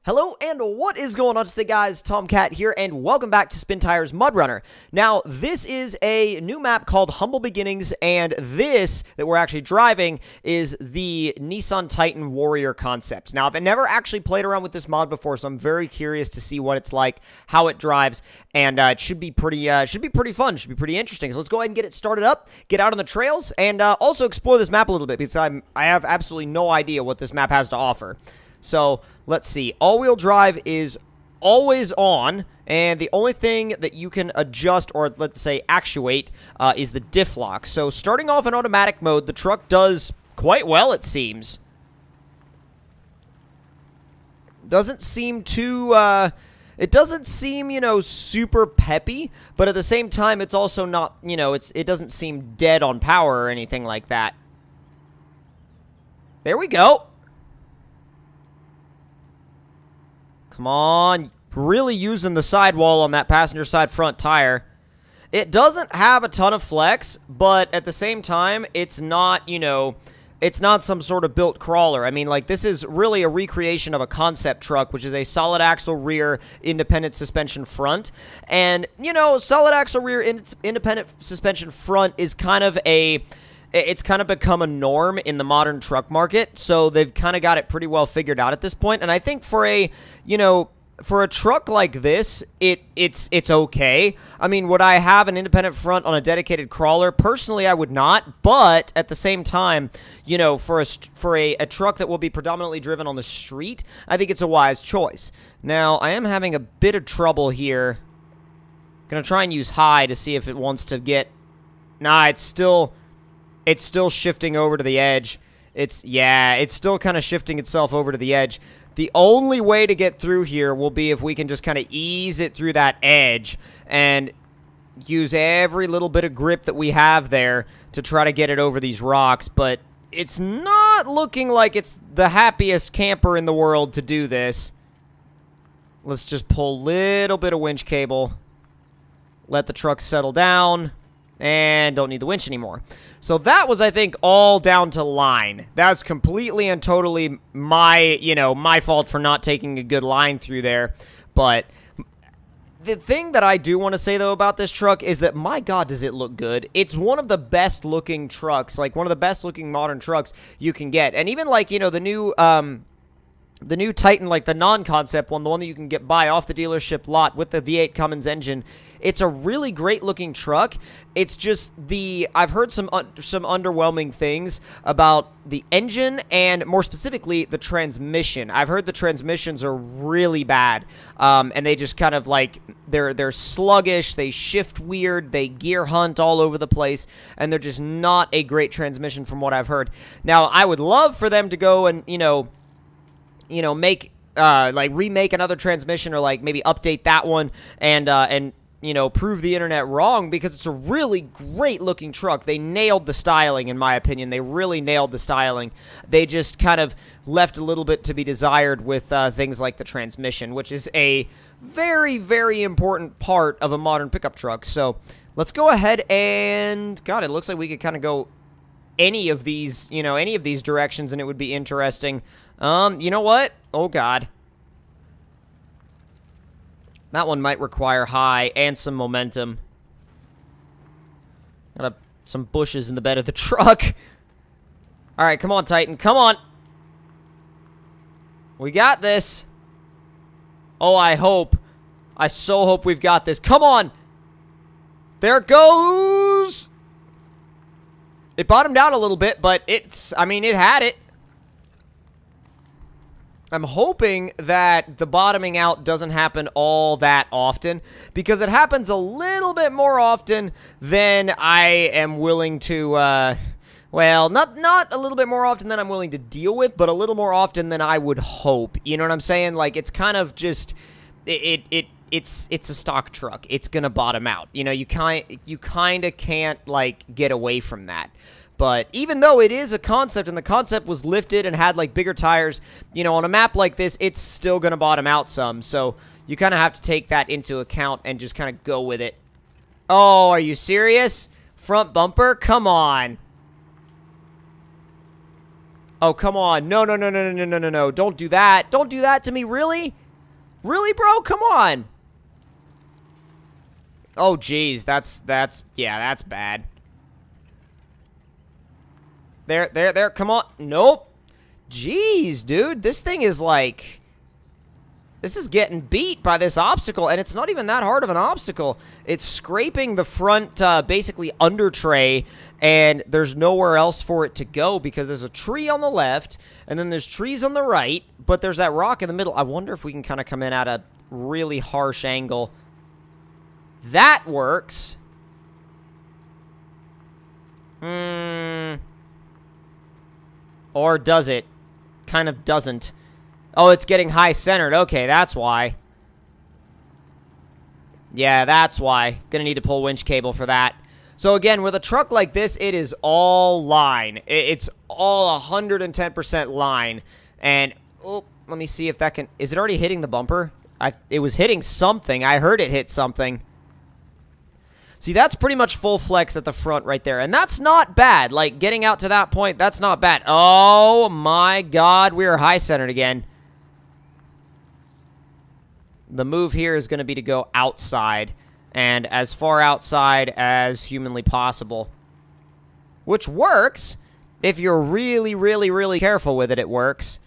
Hello and what is going on today, guys? Tomcat here and welcome back to SpinTires MudRunner. Now, this is a new map called Humble Beginnings, and this that we're actually driving is the Nissan Titan Warrior Concept. Now, I've never actually played around with this mod before, so I'm very curious to see what it's like, how it drives, and it should be pretty fun, should be pretty interesting. So let's go ahead and get it started up, get out on the trails, and also explore this map a little bit because I have absolutely no idea what this map has to offer. So, let's see. All-wheel drive is always on, and the only thing that you can adjust, or let's say actuate, is the diff lock. So, starting off in automatic mode, the truck does quite well, it seems. Doesn't seem too, it doesn't seem, you know, super peppy, but at the same time, it's also not, you know, it doesn't seem dead on power or anything like that. There we go. Come on, really using the sidewall on that passenger side front tire. It doesn't have a ton of flex, but at the same time, it's not, you know, it's not some sort of built crawler. I mean, like, this is really a recreation of a concept truck, which is a solid axle rear, independent suspension front. And, you know, solid axle rear, independent suspension front is kind of a... It's kind of become a norm in the modern truck market, so they've kind of got it pretty well figured out at this point. And I think for a, you know, for a truck like this, it's okay. I mean, would I have an independent front on a dedicated crawler? Personally, I would not, but at the same time, you know, for a truck that will be predominantly driven on the street, I think it's a wise choice. Now, I am having a bit of trouble here. Gonna try and use high to see if it wants to get... Nah, it's still shifting over to the edge. It's still kind of shifting itself over to the edge. The only way to get through here will be if we can just kind of ease it through that edge and use every little bit of grip that we have there to try to get it over these rocks, but it's not looking like it's the happiest camper in the world to do this. Let's just pull a little bit of winch cable. Let the truck settle down. And don't need the winch anymore. So that was, I think, all down to line. That's completely and totally my fault for not taking a good line through there. But the thing that I do want to say, though, about this truck is that, my God, does it look good. It's one of the best-looking trucks, like, one of the best-looking modern trucks you can get. And even, like, you know, the new Titan, like, the non-concept one, the one that you can buy off the dealership lot with the V8 Cummins engine, it's a really great-looking truck. It's just I've heard some underwhelming things about the engine and, more specifically, the transmission. I've heard the transmissions are really bad, and they just kind of, like, they're sluggish, they shift weird, they gear hunt all over the place, and they're just not a great transmission from what I've heard. Now, I would love for them to go and, you know, make, like, remake another transmission or, like, maybe update that one and you know, prove the internet wrong, because it's a really great-looking truck. They nailed the styling, in my opinion. They really nailed the styling. They just kind of left a little bit to be desired with things like the transmission, which is a very, very important part of a modern pickup truck. So, let's go ahead and... God, it looks like we could kind of go any of these, you know, any of these directions, and it would be interesting. You know what? Oh, God. That one might require high and some momentum. Got some bushes in the bed of the truck. All right, come on, Titan. Come on. We got this. Oh, I so hope we've got this. Come on. There it goes. It bottomed out a little bit, but I mean, it had it. I'm hoping that the bottoming out doesn't happen all that often, because it happens a little bit more often than I am willing to, well, not a little bit more often than I'm willing to deal with, but a little more often than I would hope. You know what I'm saying? Like, it's kind of just, it's a stock truck. It's gonna bottom out. You know, you kind of can't, like, get away from that. But even though it is a concept, and the concept was lifted and had, like, bigger tires, you know, on a map like this, it's still going to bottom out some. So you kind of have to take that into account and just kind of go with it. Oh, are you serious? Front bumper? Come on. Oh, come on. No, no, no, no, no, no, no, no. Don't do that. Don't do that to me. Really? Really, bro? Come on. Oh, jeez. Yeah, that's bad. There. Come on. Nope. Jeez, dude. This thing is like... This is getting beat by this obstacle, and it's not even that hard of an obstacle. It's scraping the front, basically, under tray, and there's nowhere else for it to go because there's a tree on the left, and then there's trees on the right, but there's that rock in the middle. I wonder if we can kind of come in at a really harsh angle. That works. Or does it? Kind of doesn't. Oh, it's getting high-centered. Okay, that's why. Yeah, that's why. Gonna need to pull winch cable for that. So, again, with a truck like this, it is all line. It's all 110% line. And, oh, let me see if that can... Is it already hitting the bumper? It was hitting something. I heard it hit something. See, that's pretty much full flex at the front right there. And that's not bad. Like, getting out to that point, that's not bad. Oh, my God. We are high-centered again. The move here is going to be to go outside, and as far outside as humanly possible. Which works. If you're really, really, really careful with it, it works.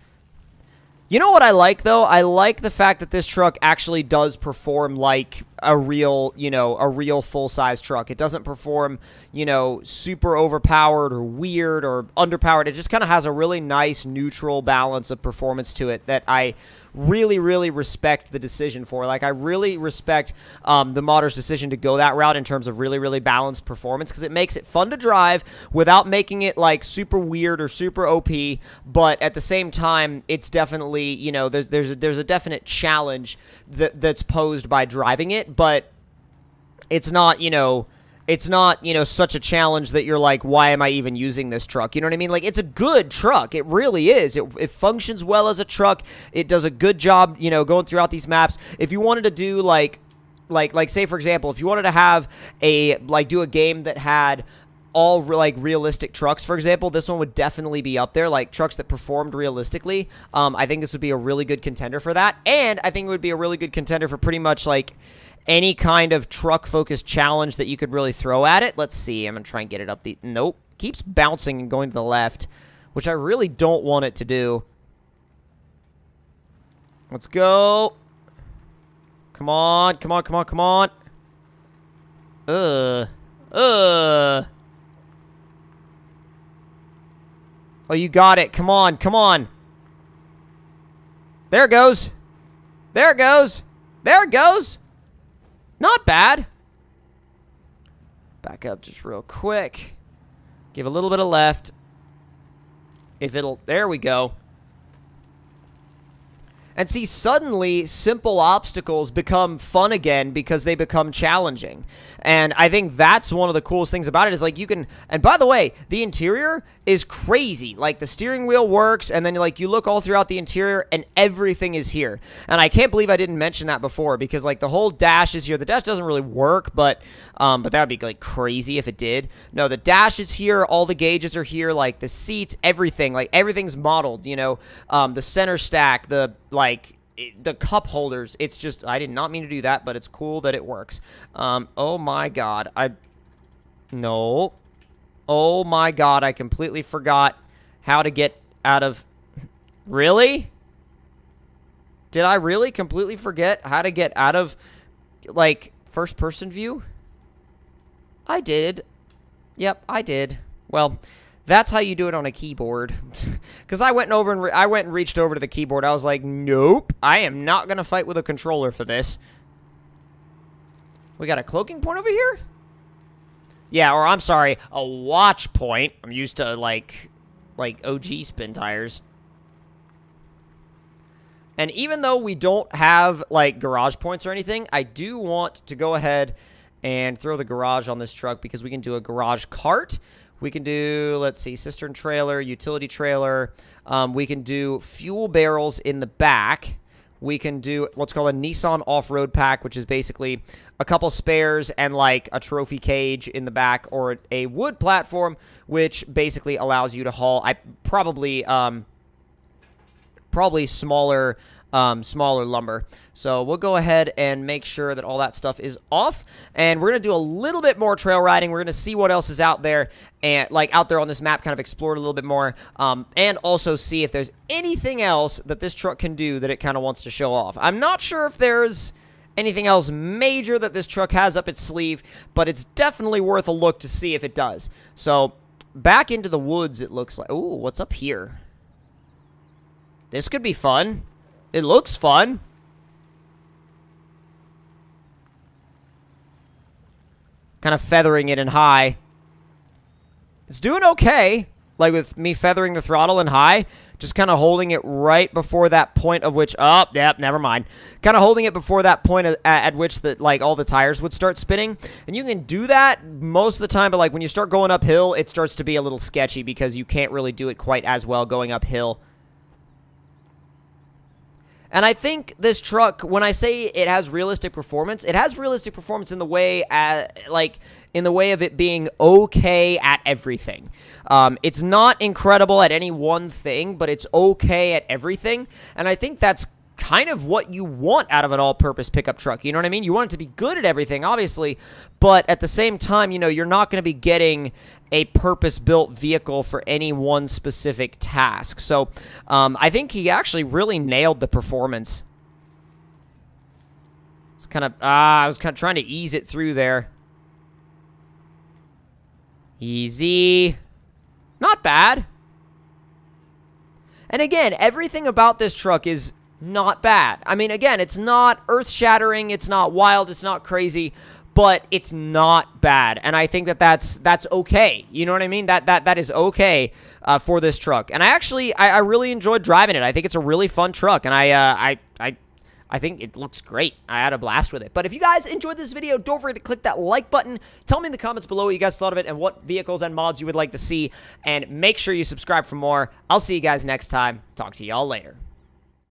You know what I like, though? I like the fact that this truck actually does perform like a real, you know, a real full-size truck. It doesn't perform, you know, super overpowered or weird or underpowered. It just kind of has a really nice neutral balance of performance to it that I really, really respect the decision for. Like, I really respect the modder's decision to go that route in terms of really, really balanced performance, because it makes it fun to drive without making it, like, super weird or super OP, but at the same time, it's definitely, you know, there's a definite challenge that's posed by driving it, but it's not, you know... It's not, you know, such a challenge that you're like, why am I even using this truck? You know what I mean? Like, it's a good truck. It really is. It functions well as a truck. It does a good job, you know, going throughout these maps. If you wanted to do, like say, for example, if you wanted to have do a game that had all, like, realistic trucks, for example, this one would definitely be up there, like, trucks that performed realistically. I think this would be a really good contender for that, and I think it would be a really good contender for pretty much, like, any kind of truck-focused challenge that you could really throw at it. Let's see. I'm going to try and get it up the... Nope. Keeps bouncing and going to the left, which I really don't want it to do. Let's go. Come on. Come on, come on, come on. Oh, you got it. Come on, come on. There it goes. There it goes. There it goes. Not bad. Back up just real quick. Give a little bit of left. If it'll... There we go. And see, suddenly, simple obstacles become fun again because they become challenging. And I think that's one of the coolest things about it is, like, you can... And by the way, the interior is crazy. Like, the steering wheel works, and then, like, you look all throughout the interior, and everything is here. And I can't believe I didn't mention that before because, like, the whole dash is here. The dash doesn't really work, but that would be, like, crazy if it did. No, the dash is here. All the gauges are here. Like, the seats, everything. Like, everything's modeled, you know. The center stack, the cup holders. It's just, I did not mean to do that, but it's cool that it works. Oh my god. No. Oh my god, I completely forgot how to get out of... Really? Did I really completely forget how to get out of, like, first-person view? I did. Yep, I did. Well... That's how you do it on a keyboard. Because I went and reached over to the keyboard. I was like, nope, I am not going to fight with a controller for this. We got a cloaking point over here? Yeah, or I'm sorry, a watch point. I'm used to, like OG spin tires. And even though we don't have, like, garage points or anything, I do want to go ahead and throw the garage on this truck because we can do a garage cart. We can do, let's see, cistern trailer, utility trailer. We can do fuel barrels in the back. we can do what's called a Nissan off-road pack, which is basically a couple spares and like a trophy cage in the back, or a wood platform, which basically allows you to haul probably smaller lumber. So we'll go ahead and make sure that all that stuff is off, and we're gonna do a little bit more trail riding. We're gonna see what else is out there, and like out there on this map, kind of explore it a little bit more, and also see if there's anything else that this truck can do that it kind of wants to show off. I'm not sure if there's anything else major that this truck has up its sleeve, but it's definitely worth a look to see if it does. So back into the woods, it looks like. Ooh, what's up here? This could be fun. It looks fun. Kind of feathering it in high. It's doing okay. Like with me feathering the throttle in high. Just kind of holding it right before that point of which... Oh, yep, never mind. Kind of holding it before that point at which like all the tires would start spinning. And you can do that most of the time, but like when you start going uphill, it starts to be a little sketchy because you can't really do it quite as well going uphill. And I think this truck, when I say it has realistic performance, it has realistic performance in the way, in the way of it being okay at everything. It's not incredible at any one thing, but it's okay at everything. And I think that's kind of what you want out of an all-purpose pickup truck. You know what I mean? You want it to be good at everything, obviously, but at the same time, you know, you're not going to be getting a purpose-built vehicle for any one specific task. So I think he actually really nailed the performance. It's kind of, I was kind of trying to ease it through there. Easy. Not bad. And again, everything about this truck is not bad. I mean, again, it's not earth-shattering, it's not wild, it's not crazy, but it's not bad. And I think that that's okay. You know what I mean? That is okay for this truck. And I really enjoyed driving it. I think it's a really fun truck, and I think it looks great. I had a blast with it. But if you guys enjoyed this video, don't forget to click that like button. Tell me in the comments below what you guys thought of it and what vehicles and mods you would like to see. And make sure you subscribe for more. I'll see you guys next time. Talk to y'all later.